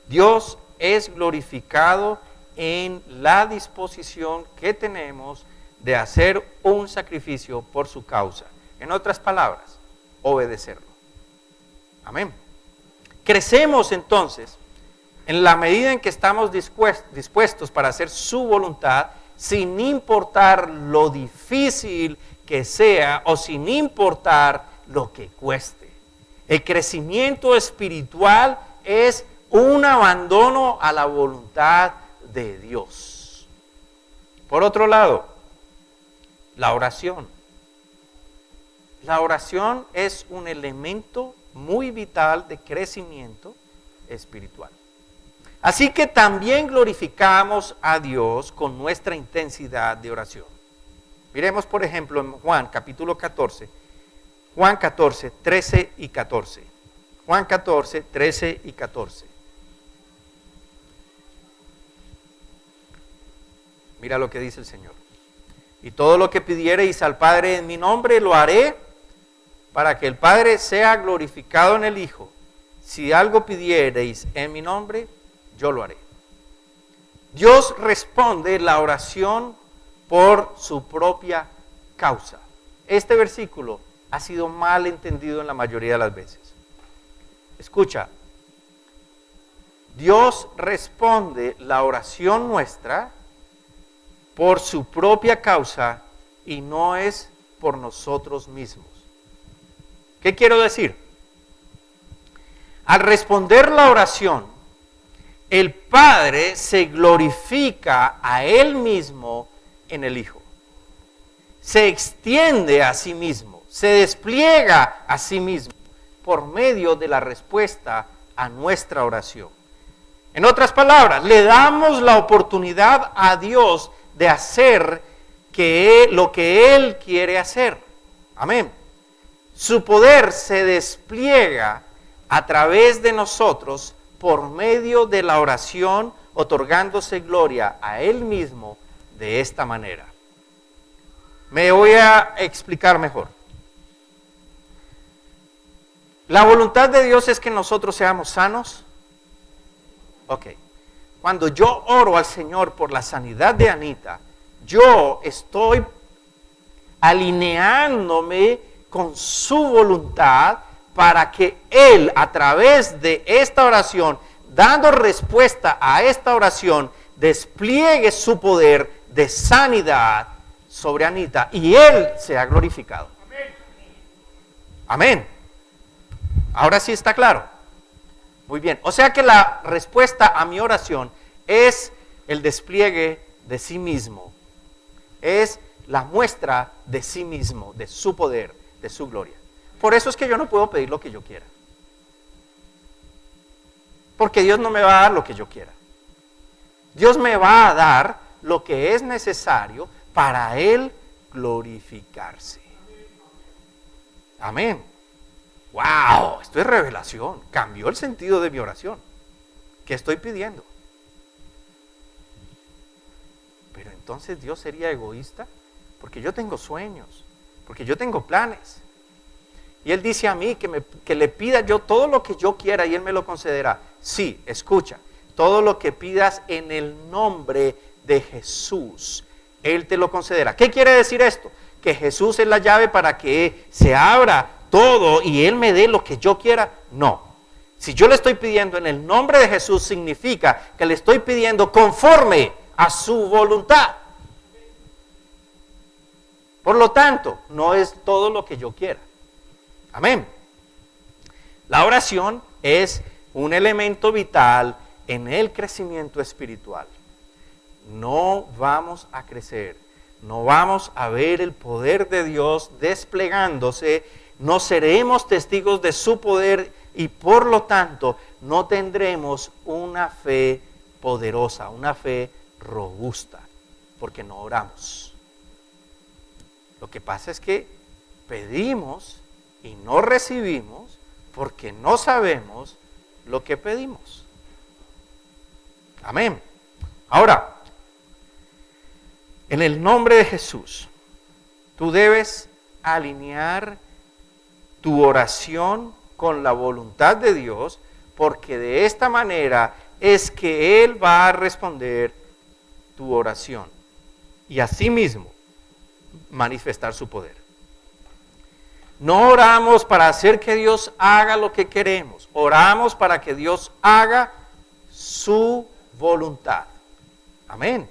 Dios es glorificado en la disposición que tenemos de hacer un sacrificio por su causa. En otras palabras, obedecerlo. Amén. Crecemos entonces en la medida en que estamos dispuestos para hacer su voluntad, sin importar lo difícil que sea o sin importar lo que cueste. El crecimiento espiritual es un abandono a la voluntad de Dios. Por otro lado, la oración. La oración es un elemento muy vital de crecimiento espiritual. Así que también glorificamos a Dios con nuestra intensidad de oración. Miremos, por ejemplo, en Juan capítulo 14, Juan 14, 13 y 14. Juan 14, 13 y 14. Mira lo que dice el Señor. Y todo lo que pidiereis al Padre en mi nombre lo haré, para que el Padre sea glorificado en el Hijo. Si algo pidiereis en mi nombre, yo lo haré. Dios responde la oración por su propia causa. Este versículo ha sido mal entendido en la mayoría de las veces. Escucha, Dios responde la oración nuestra por su propia causa y no es por nosotros mismos. ¿Qué quiero decir? Al responder la oración, el Padre se glorifica a Él mismo en el Hijo. Se extiende a sí mismo, se despliega a sí mismo por medio de la respuesta a nuestra oración. En otras palabras, le damos la oportunidad a Dios de hacer lo que Él quiere hacer. Amén. Su poder se despliega a través de nosotros por medio de la oración, otorgándose gloria a Él mismo de esta manera. Me voy a explicar mejor. La voluntad de Dios es que nosotros seamos sanos. Ok. Cuando yo oro al Señor por la sanidad de Anita, yo estoy alineándome con su voluntad para que Él, a través de esta oración, dando respuesta a esta oración, despliegue su poder de sanidad sobre Anita y Él sea glorificado. Amén. Ahora sí está claro. Muy bien. O sea que la respuesta a mi oración es el despliegue de sí mismo. Es la muestra de sí mismo, de su poder, de su gloria. Por eso es que yo no puedo pedir lo que yo quiera. Porque Dios no me va a dar lo que yo quiera. Dios me va a dar lo que es necesario para Él glorificarse. Amén. ¡Wow! Esto es revelación. Cambió el sentido de mi oración. ¿Qué estoy pidiendo? Pero entonces Dios sería egoísta, porque yo tengo sueños, porque yo tengo planes. Y Él dice a mí que le pida yo todo lo que yo quiera y Él me lo concederá. Sí, escucha, todo lo que pidas en el nombre de Jesús, Él te lo concederá. ¿Qué quiere decir esto? Que Jesús es la llave para que se abra todo y Él me dé lo que yo quiera. No. Si yo le estoy pidiendo en el nombre de Jesús, significa que le estoy pidiendo conforme a su voluntad. Por lo tanto, no es todo lo que yo quiera. Amén. La oración es un elemento vital en el crecimiento espiritual. No vamos a crecer, no vamos a ver el poder de Dios desplegándose, no seremos testigos de su poder y por lo tanto no tendremos una fe poderosa, una fe robusta, porque no oramos. Lo que pasa es que pedimos y no recibimos porque no sabemos lo que pedimos. Amén. Ahora, en el nombre de Jesús, tú debes alinear tu oración con la voluntad de Dios, porque de esta manera es que Él va a responder tu oración y asimismo manifestar su poder. No oramos para hacer que Dios haga lo que queremos, oramos para que Dios haga su voluntad. Amén.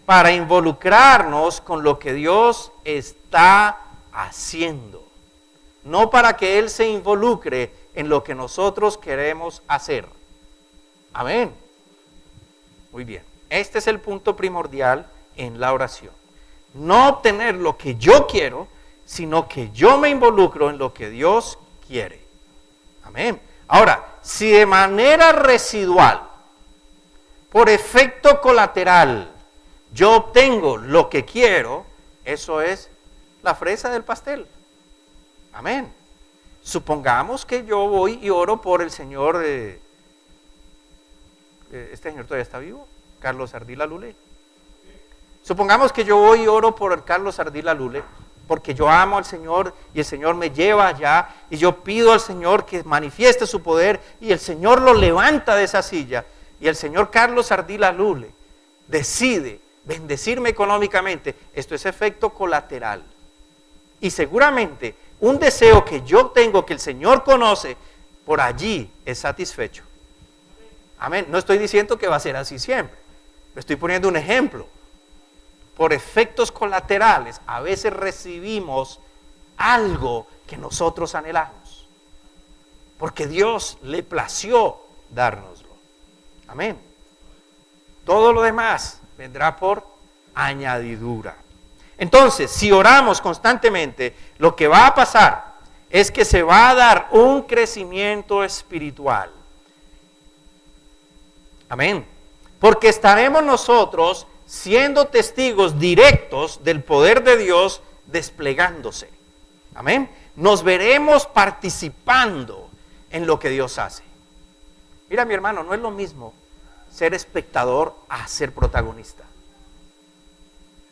Para involucrarnos con lo que Dios está haciendo. No para que Él se involucre en lo que nosotros queremos hacer. Amén. Muy bien. Este es el punto primordial en la oración. No obtener lo que yo quiero, sino que yo me involucro en lo que Dios quiere. Amén. Ahora, si de manera residual, por efecto colateral, yo obtengo lo que quiero, eso es la fresa del pastel. Amén. Supongamos que yo voy y oro por el señor, este señor todavía está vivo, Carlos Ardila Lule. Supongamos que yo voy y oro por el Carlos Ardila Lule, porque yo amo al Señor y el Señor me lleva allá y yo pido al Señor que manifieste su poder y el Señor lo levanta de esa silla y el señor Carlos Ardila Lule decide bendecirme económicamente. Esto es efecto colateral. Y seguramente un deseo que yo tengo, que el Señor conoce, por allí es satisfecho. Amén. No estoy diciendo que va a ser así siempre. Estoy poniendo un ejemplo. Por efectos colaterales, a veces recibimos algo que nosotros anhelamos. Porque Dios le plació dárnoslo. Amén. Todo lo demás vendrá por añadidura. Entonces, si oramos constantemente, lo que va a pasar es que se va a dar un crecimiento espiritual. Amén. Porque estaremos nosotros siendo testigos directos del poder de Dios desplegándose. Amén. Nos veremos participando en lo que Dios hace. Mira, mi hermano, no es lo mismo ser espectador a ser protagonista.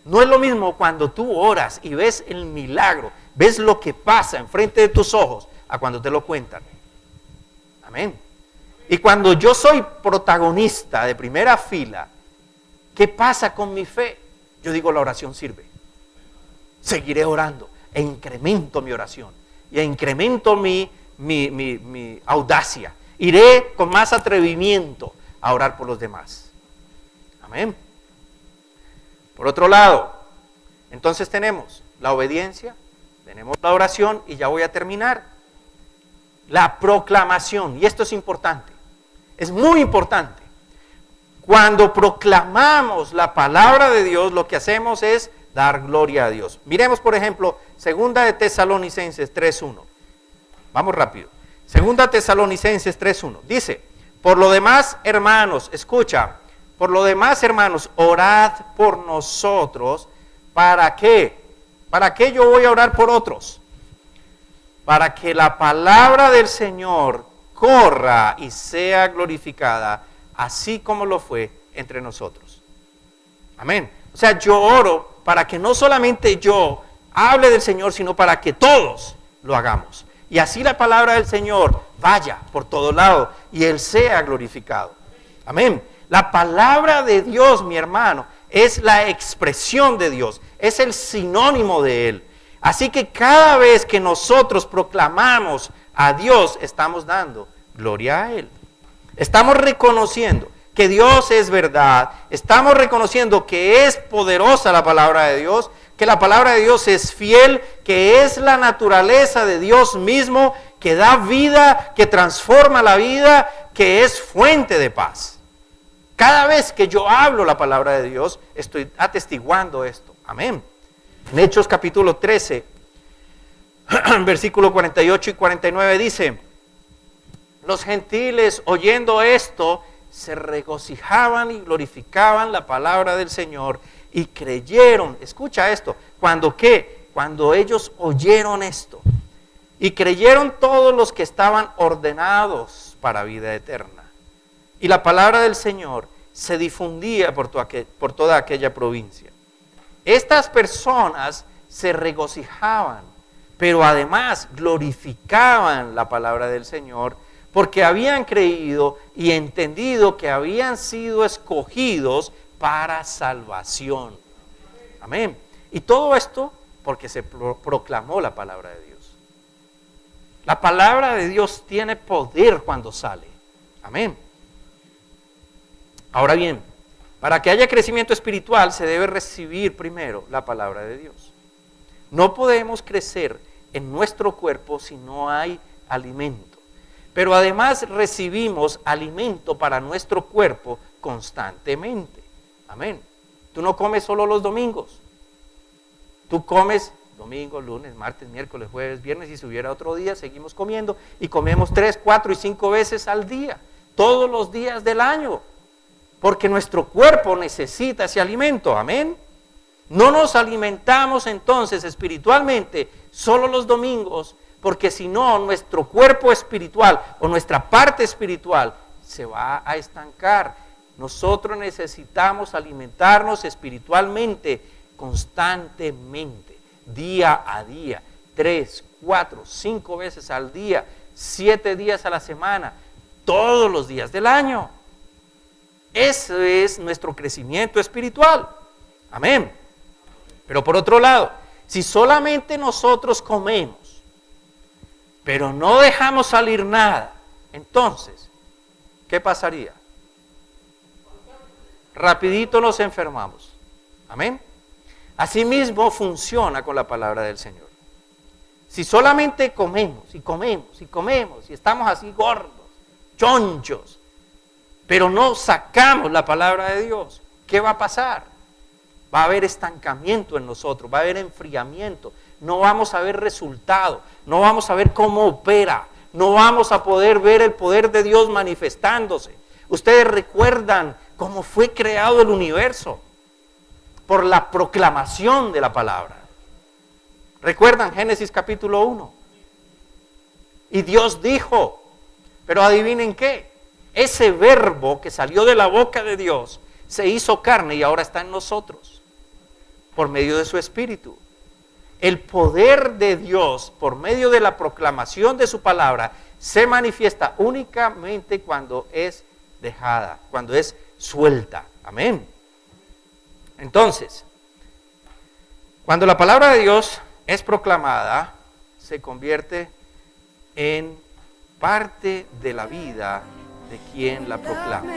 No es lo mismo cuando tú oras y ves el milagro, ves lo que pasa enfrente de tus ojos, a cuando te lo cuentan. Amén. Y cuando yo soy protagonista de primera fila, ¿qué pasa con mi fe? Yo digo, la oración sirve. Seguiré orando e incremento mi oración y incremento mi audacia. Iré con más atrevimiento a orar por los demás. Amén. Por otro lado, entonces tenemos la obediencia, tenemos la oración y ya voy a terminar. La proclamación, y esto es importante, es muy importante. Cuando proclamamos la palabra de Dios, lo que hacemos es dar gloria a Dios. Miremos, por ejemplo, 2 de Tesalonicenses 3:1. Vamos rápido. 2 Tesalonicenses 3:1. Dice, por lo demás, hermanos, escucha, por lo demás, hermanos, orad por nosotros. ¿Para qué? ¿Para qué yo voy a orar por otros? Para que la palabra del Señor corra y sea glorificada, así como lo fue entre nosotros. Amén. O sea, yo oro para que no solamente yo hable del Señor, sino para que todos lo hagamos. Y así la palabra del Señor vaya por todo lado y Él sea glorificado. Amén. La palabra de Dios, mi hermano, es la expresión de Dios, es el sinónimo de Él. Así que cada vez que nosotros proclamamos a Dios, estamos dando gloria a Él. Estamos reconociendo que Dios es verdad, estamos reconociendo que es poderosa la palabra de Dios, que la palabra de Dios es fiel, que es la naturaleza de Dios mismo, que da vida, que transforma la vida, que es fuente de paz. Cada vez que yo hablo la palabra de Dios, estoy atestiguando esto. Amén. En Hechos capítulo 13, versículo 48 y 49 dice, los gentiles oyendo esto se regocijaban y glorificaban la palabra del Señor y creyeron. Escucha esto, ¿cuándo qué? Cuando ellos oyeron esto y creyeron todos los que estaban ordenados para vida eterna. Y la palabra del Señor se difundía por toda aquella provincia. Estas personas se regocijaban, pero además glorificaban la palabra del Señor, porque habían creído y entendido que habían sido escogidos para salvación. Amén. Y todo esto porque se proclamó la palabra de Dios. La palabra de Dios tiene poder cuando sale. Amén. Ahora bien, para que haya crecimiento espiritual se debe recibir primero la palabra de Dios. No podemos crecer en nuestro cuerpo si no hay alimento. pero además recibimos alimento para nuestro cuerpo constantemente. Amén. Tú no comes solo los domingos. Tú comes domingo, lunes, martes, miércoles, jueves, viernes, y si hubiera otro día, seguimos comiendo y comemos 3, 4 y 5 veces al día, todos los días del año, porque nuestro cuerpo necesita ese alimento. Amén. No nos alimentamos entonces espiritualmente solo los domingos, porque si no, nuestro cuerpo espiritual o nuestra parte espiritual se va a estancar. Nosotros necesitamos alimentarnos espiritualmente constantemente, día a día, 3, 4, 5 veces al día, 7 días a la semana, todos los días del año. Ese es nuestro crecimiento espiritual. Amén. Pero por otro lado, si solamente nosotros comemos, pero no dejamos salir nada, entonces, ¿qué pasaría? Rapidito nos enfermamos. Amén. Asimismo funciona con la palabra del Señor. Si solamente comemos y comemos y comemos y estamos así gordos, chonchos, pero no sacamos la palabra de Dios, ¿qué va a pasar? Va a haber estancamiento en nosotros, va a haber enfriamiento, no vamos a ver resultado, no vamos a ver cómo opera, no vamos a poder ver el poder de Dios manifestándose. Ustedes recuerdan cómo fue creado el universo por la proclamación de la palabra. ¿Recuerdan Génesis capítulo 1? Y Dios dijo, pero adivinen qué, ese verbo que salió de la boca de Dios se hizo carne y ahora está en nosotros por medio de su Espíritu. El poder de Dios por medio de la proclamación de su palabra se manifiesta únicamente cuando es dejada, cuando es suelta. Amén. Entonces, cuando la palabra de Dios es proclamada, se convierte en parte de la vida de quien la proclama.